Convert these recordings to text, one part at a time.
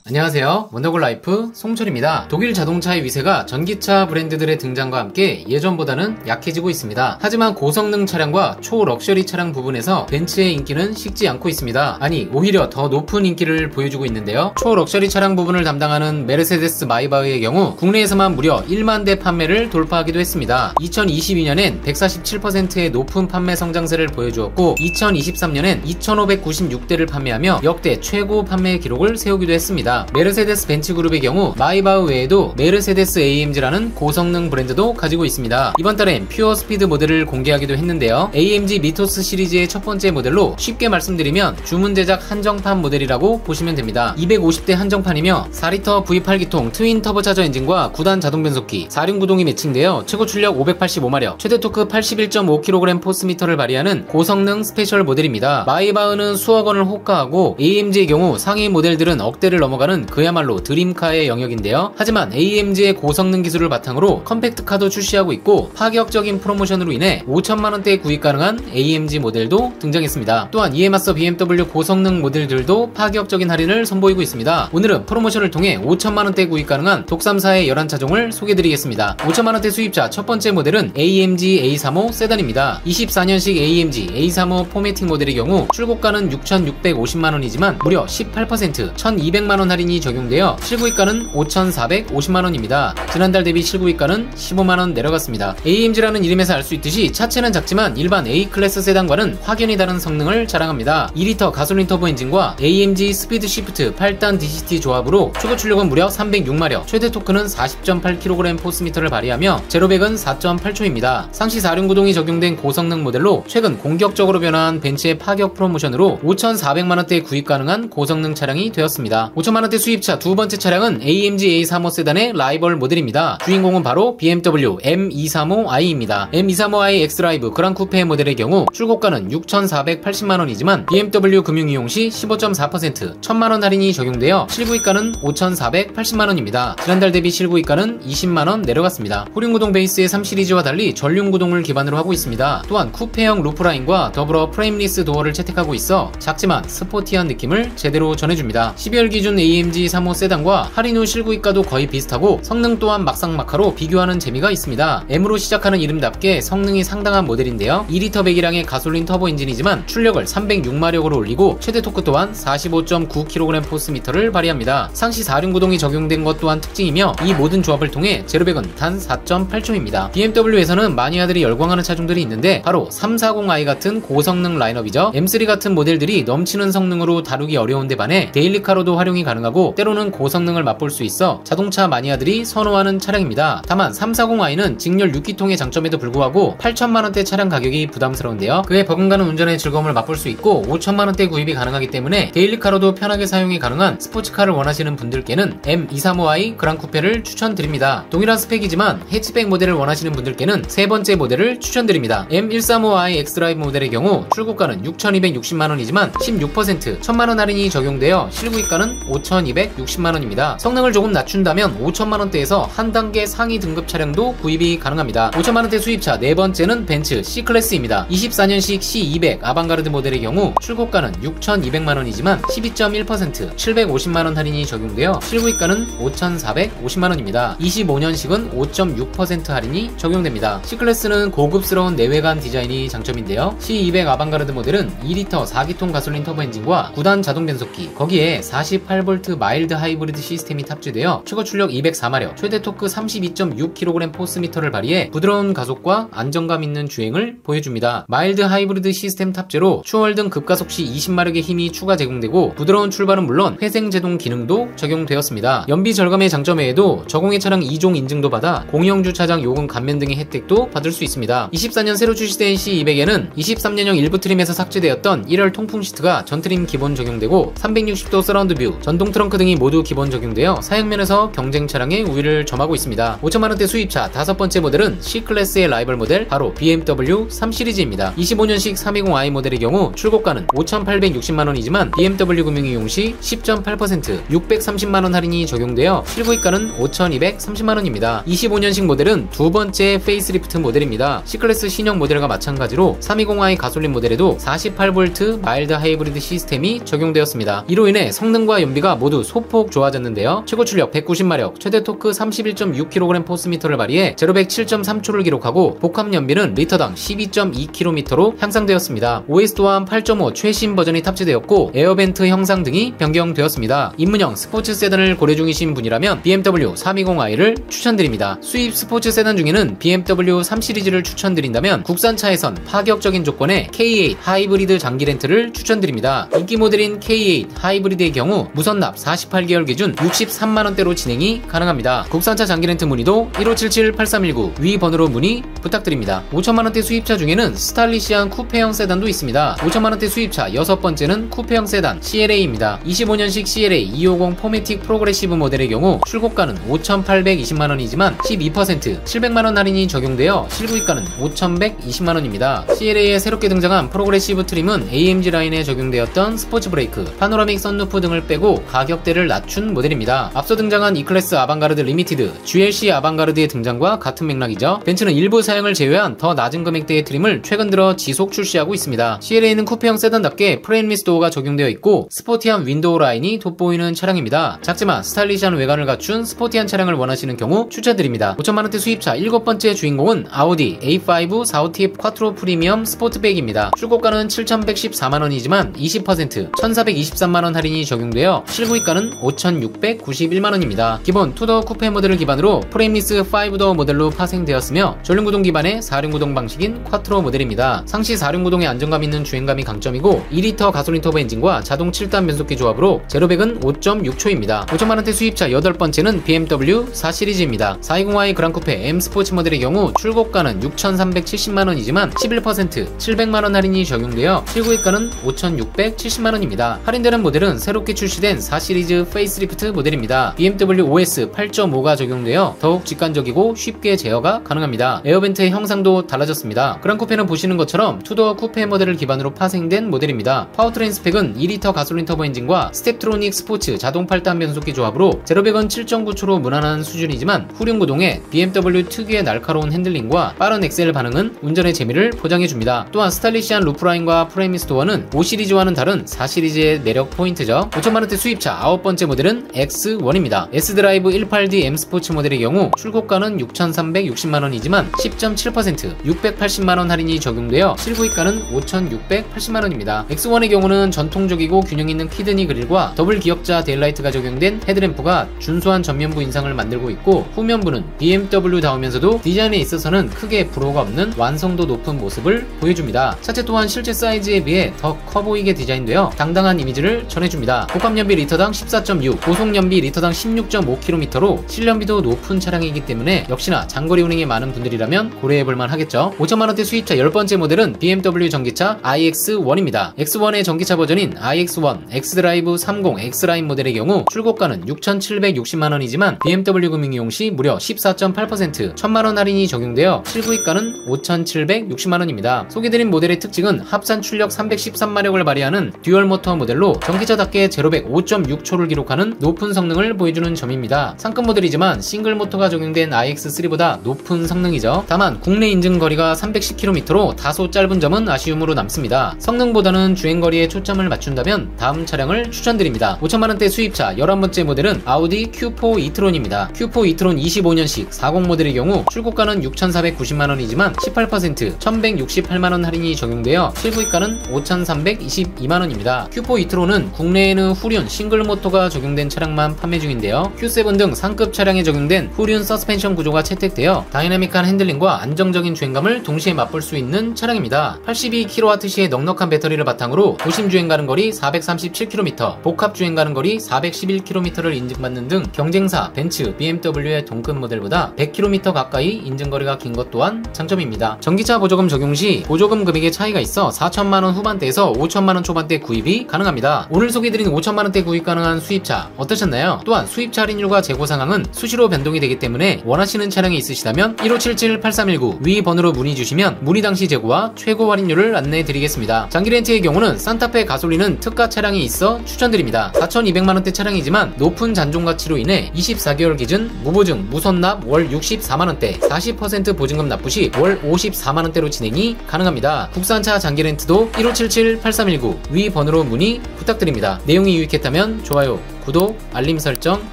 안녕하세요. 원더골라이프 송철입니다. 독일 자동차의 위세가 전기차 브랜드들의 등장과 함께 예전보다는 약해지고 있습니다. 하지만 고성능 차량과 초럭셔리 차량 부분에서 벤츠의 인기는 식지 않고 있습니다. 아니, 오히려 더 높은 인기를 보여주고 있는데요. 초럭셔리 차량 부분을 담당하는 메르세데스 마이바흐의 경우 국내에서만 무려 1만 대 판매를 돌파하기도 했습니다. 2022년엔 147%의 높은 판매 성장세를 보여주었고 2023년엔 2596대를 판매하며 역대 최고 판매 기록을 세우기도 했습니다. 메르세데스 벤츠 그룹의 경우 마이바흐 외에도 메르세데스 AMG라는 고성능 브랜드도 가지고 있습니다. 이번 달엔 퓨어 스피드 모델을 공개하기도 했는데요. AMG 미토스 시리즈의 첫 번째 모델로 쉽게 말씀드리면 주문 제작 한정판 모델이라고 보시면 됩니다. 250대 한정판이며 4리터 V8기통 트윈 터보차저 엔진과 9단 자동 변속기 4륜구동이 매칭되어 최고 출력 585마력, 최대 토크 81.5kg 포스미터를 발휘하는 고성능 스페셜 모델입니다. 마이바흐는 수억 원을 호가하고 AMG의 경우 상위 모델들은 억대를 넘어가는 그야말로 드림카의 영역인데요. 하지만 AMG의 고성능 기술을 바탕으로 컴팩트카도 출시하고 있고 파격적인 프로모션으로 인해 5천만원대에 구입 가능한 AMG 모델도 등장했습니다. 또한 이에 맞서 BMW 고성능 모델들도 파격적인 할인을 선보이고 있습니다. 오늘은 프로모션을 통해 5천만원대에 구입 가능한 독삼사의 11차종을 소개드리겠습니다. 5천만원대 수입자 첫 번째 모델은 AMG A35 세단입니다. 24년식 AMG A35 포매틱 모델의 경우 출고가는 6,650만원이지만 무려 18% 1,200만원 할인이 적용되어 실구입가는 5,450만원입니다. 지난달 대비 실구입가는 15만원 내려갔습니다. AMG라는 이름에서 알 수 있듯이 차체는 작지만 일반 A클래스 세단과는 확연히 다른 성능을 자랑합니다. 2리터 가솔린 터보 엔진과 AMG 스피드 시프트 8단 DCT 조합으로 최고 출력은 무려 306마력, 최대 토크는 40.8kg 포스미터를 발휘하며 제로백은 4.8초입니다. 상시 4륜구동이 적용된 고성능 모델로 최근 공격적으로 변화한 벤츠의 파격 프로모션으로 5,400만원대에 구입 가능한 고성능 차량이 되었습니다. 5천만원대 수입차 두 번째 차량은 AMG A35 세단의 라이벌 모델입니다. 주인공은 바로 BMW M235i입니다. M235i 엑스드라이브 그랑 쿠페 모델의 경우 출고가는 6,480만원이지만 BMW 금융이용 시 15.4% 1,000만원 할인이 적용되어 실구입가는 5,480만원입니다. 지난달 대비 실구입가는 20만원 내려갔습니다. 후륜구동 베이스의 3시리즈와 달리 전륜구동을 기반으로 하고 있습니다. 또한 쿠페형 루프라인과 더불어 프레임리스 도어를 채택하고 있어 작지만 스포티한 느낌을 제대로 전해줍니다. 12월 기준 AMG 35 세단과 할인 후 실구입가도 거의 비슷하고 성능 또한 막상막하로 비교하는 재미가 있습니다. M으로 시작하는 이름답게 성능이 상당한 모델인데요. 2리터 배기량의 가솔린 터보 엔진이지만 출력을 306마력으로 올리고 최대 토크 또한 45.9kg 포스미터를 발휘합니다. 상시 4륜구동이 적용된 것 또한 특징이며 이 모든 조합을 통해 제로백은 단 4.8초입니다. BMW에서는 마니아들이 열광하는 차종들이 있는데 바로 340i 같은 고성능 라인업이죠. M3 같은 모델들이 넘치는 성능으로 다루기 어려운 데 반해 데일리카로도 활용이 가능하고 때로는 고성능을 맛볼 수 있어 자동차 마니아들이 선호하는 차량입니다. 다만 340i는 직렬 6기통의 장점에도 불구하고 8천만원대 차량 가격이 부담스러운데요. 그에 버금가는 운전의 즐거움을 맛볼 수 있고 5천만원대 구입이 가능하기 때문에 데일리카로도 편하게 사용이 가능한 스포츠카를 원하시는 분들께는 M235i 그랑 쿠페를 추천드립니다. 동일한 스펙이지만 해치백 모델을 원하시는 분들께는 세 번째 모델을 추천드립니다. M135i 엑스드라이브 모델의 경우 출고가는 6,260만원이지만 16% 1,000만원 할인이 적용되어 실구입가는 5,260만원입니다. 성능을 조금 낮춘다면 5천만원대에서 한 단계 상위 등급 차량도 구입이 가능합니다. 5천만원대 수입차 네 번째는 벤츠 C클래스입니다. 24년식 C200 아방가르드 모델의 경우 출고가는 6,200만원이지만 12.1% 750만원 할인이 적용되어 실구입가는 5,450만원입니다. 25년식은 5.6% 할인이 적용됩니다. C클래스는 고급스러운 내외관 디자인이 장점인데요. C200 아방가르드 모델은 2리터 4기통 가솔린 터보 엔진과 9단 자동 변속기 거기에 48V 마일드 하이브리드 시스템이 탑재되어 최고 출력 204마력, 최대 토크 32.6kg 포스미터를 발휘해 부드러운 가속과 안정감 있는 주행을 보여줍니다. 마일드 하이브리드 시스템 탑재로 추월 등 급가속 시 20마력의 힘이 추가 제공되고 부드러운 출발은 물론 회생 제동 기능도 적용되었습니다. 연비 절감의 장점 외에도 저공해 차량 2종 인증도 받아 공영 주차장 요금 감면 등의 혜택도 받을 수 있습니다. 24년 새로 출시된 C200에는 23년형 일부 트림에서 삭제되었던 1열 통풍 시트가 전 트림 기본 적용되고 360도 서라운드 뷰, 전동 트렁크 등이 모두 기본 적용되어 사양면에서 경쟁 차량의 우위를 점하고 있습니다. 5천만원대 수입차 다섯 번째 모델은 C클래스의 라이벌 모델 바로 BMW 3시리즈입니다. 25년식 320i 모델의 경우 출고가는 5,860만원이지만 BMW 금융이용 시 10.8% 630만원 할인이 적용되어 실구입가는 5,230만원입니다. 25년식 모델은 두 번째 페이스리프트 모델입니다. C클래스 신형 모델과 마찬가지로 320i 가솔린 모델에도 48V 마일드 하이브리드 시스템이 적용되었습니다. 이로 인해 성능과 연비가 모두 소폭 좋아졌는데요. 최고 출력 190마력, 최대 토크 31.6kg 포스미터를 발휘해 제로백 7.3초를 기록하고 복합 연비는 리터당 12.2km로 향상되었습니다. OS 또한 8.5 최신 버전이 탑재되었고 에어벤트 형상 등이 변경되었습니다. 입문형 스포츠 세단을 고려 중이신 분이라면 BMW 320i를 추천드립니다. 수입 스포츠 세단 중에는 BMW 3 시리즈를 추천드린다면 국산차에선 파격적인 조건의 K8 하이브리드 장기 렌트를 추천드립니다. 인기 모델인 K8 하이브리드의 경우 무선납 48개월 기준 63만원대로 진행이 가능합니다. 국산차 장기 렌트 문의도 1577-8319 위 번호로 문의 부탁드립니다. 5천만원대 수입차 중에는 스타일리시한 쿠페형 세단도 있습니다. 5천만원대 수입차 여섯 번째는 쿠페형 세단 CLA입니다. 25년식 CLA 250 포매틱 프로그레시브 모델의 경우 출고가는 5,820만원이지만 12% 700만원 할인이 적용되어 실구입가는 5,120만원입니다. CLA에 새롭게 등장한 프로그레시브 트림은 AMG 라인에 적용되었던 스포츠 브레이크, 파노라믹 선루프 등을 빼고 가격대를 낮춘 모델입니다. 앞서 등장한 E클래스 아방가르드 리미티드, GLC 아방가르드의 등장과 같은 맥락이죠. 벤츠는 일부 사양을 제외한 더 낮은 금액대의 트림을 최근 들어 지속 출시하고 있습니다. CLA는 쿠페형 세단답게 프레임리스 도어가 적용되어 있고 스포티한 윈도우 라인이 돋보이는 차량입니다. 작지만 스타일리시한 외관을 갖춘 스포티한 차량을 원하시는 경우 추천드립니다. 5천만원대 수입차 7번째 주인공은 아우디 A5 45팁 쿼트로 프리미엄 스포트백입니다. 출고가는 7,114만원이지만 20% 1,423만원 할인이 적용되어 실구입가는 5,691만원입니다. 기본 투더 쿠페 모델을 기반으로 프레임리스 5도어 모델로 파생되었으며 전륜구동 기반의 4륜구동 방식인 쿼트로 모델입니다. 상시 4륜구동의 안정감 있는 주행감이 강점이고 2리터 가솔린 터보 엔진과 자동 7단 변속기 조합으로 제로백은 5.6초입니다. 5천만원대 수입차 8번째는 BMW 4 시리즈입니다. 420i 그랑쿠페 M 스포츠 모델의 경우 출고가는 6,370만원이지만 11% 700만원 할인이 적용되어 실구입가는 5,670만원입니다. 할인되는 모델은 새롭게 출시된 4 시리즈 페이스리프트 모델입니다. BMW OS 8.5가 적용되어 더욱 직관적이고 쉽게 제어가 가능합니다. 에어벤트의 형상도 달라졌습니다. 그랑쿠페는 보시는 것처럼 투도어 쿠페 모델을 기반으로 파생된 모델입니다. 파워트레인 스펙은 2리터 가솔린 터보 엔진과 스텝트로닉 스포츠 자동 8단 변속기 조합으로 제로백은 7.9초로 무난한 수준이지만 후륜구동에 BMW 특유의 날카로운 핸들링과 빠른 엑셀 반응은 운전의 재미를 보장해줍니다. 또한 스타일리시한 루프라인과 프레임리스 도어는 5 시리즈와는 다른 4 시리즈의 매력 포인트죠. 5천만원대 수입차 9번째 모델은 X1입니다. S드라이브 18D M 스포츠 모델의 경우 출고가는 6,360만원이지만 10.7% 680만원 할인이 적용되어 실구입가는 5,680만원입니다. X1의 경우는 전통적이고 균형있는 키드니 그릴과 더블 기역자 데일라이트가 적용된 헤드램프가 준수한 전면부 인상을 만들고 있고 후면부는 BMW다우면서도 디자인에 있어서는 크게 불호가 없는 완성도 높은 모습을 보여줍니다. 차체 또한 실제 사이즈에 비해 더 커 보이게 디자인되어 당당한 이미지를 전해줍니다. 복합연비 리터당 14.6, 고속연비 리터당 16.5km로 실연비도 높은 차량이기 때문에 역시나 장거리 운행에 많은 분들이라면 고려해볼만 하겠죠. 5천만원대 수입차 10번째 모델은 BMW 전기차 iX1입니다. X1의 전기차 버전인 iX1 X드라이브 30 X라인 모델의 경우 출고가는 6,760만원이지만 BMW 금융이용시 무려 14.8% 1,000만원 할인이 적용되어 실구입가는 5,760만원입니다. 소개드린 모델의 특징은 합산 출력 313마력을 발휘하는 듀얼 모터 모델로 전기차답게 제로백 5.6초를 기록하는 높은 성능을 보여주는 점입니다. 상급 모델이지만 싱글 모터가 적용된 iX3보다 높은 성능이죠. 다만 국내 인증 거리가 310km로 다소 짧은 점은 아쉬움으로 남습니다. 성능보다는 주행거리에 초점을 맞춘다면 다음 차량을 추천드립니다. 5천만원대 수입차 11번째 모델은 아우디 Q4 e-tron입니다. Q4 e-tron 25년식 40 모델의 경우 출고가는 6,490만원이지만 18% 1,168만원 할인이 적용되어 실구입가는 5,322만원입니다. Q4 e-tron은 국내에는 후륜 싱글 모터가 적용된 차량만 판매 중인데요. Q7 등 상급 차량에 적용된 후륜 서스펜션 구조가 채택되어 다이나믹한 핸들링과 안정적인 주행감을 동시에 맛볼 수 있는 차량입니다. 82kWh의 넉넉한 배터리를 바탕으로 도심 주행 가는 거리 437km, 복합 주행 가는 거리 411km를 인증받는 등 경쟁사 벤츠, BMW의 동급 모델보다 100km 가까이 인증거리가 긴 것 또한 장점입니다. 전기차 보조금 적용 시 보조금 금액의 차이가 있어 4천만원 후반대에서 5천만원 초반대 구입이 가능합니다. 오늘 소개드린 5천만원대 구입 가능한 수입차 어떠셨나요? 또한 수입차 할인율과 재고 상황은 수시로 변동이 되기 때문에 원하시는 차량이 있으시다면 1577-8319 위 번호로 문의 주시면 문의 당시 재고와 최고 할인율을 안내해 드리겠습니다. 장기 렌트의 경우는 산타페 가솔린은 특가 차량이 있어 추천드립니다. 4,200만원대 차량이지만 높은 잔존 가치로 인해 24개월 기준 무보증 무선납 월 64만원대 40% 보증금 납부 시 월 54만원대로 진행이 가능합니다. 국산차 장기 렌트도 1577-8319 위 번호로 문의 부탁드립니다. 내용이 유익했다면 좋아요, 구독, 알림 설정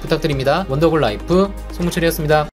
부탁드립니다. 원더골 라이프 송무철이었습니다.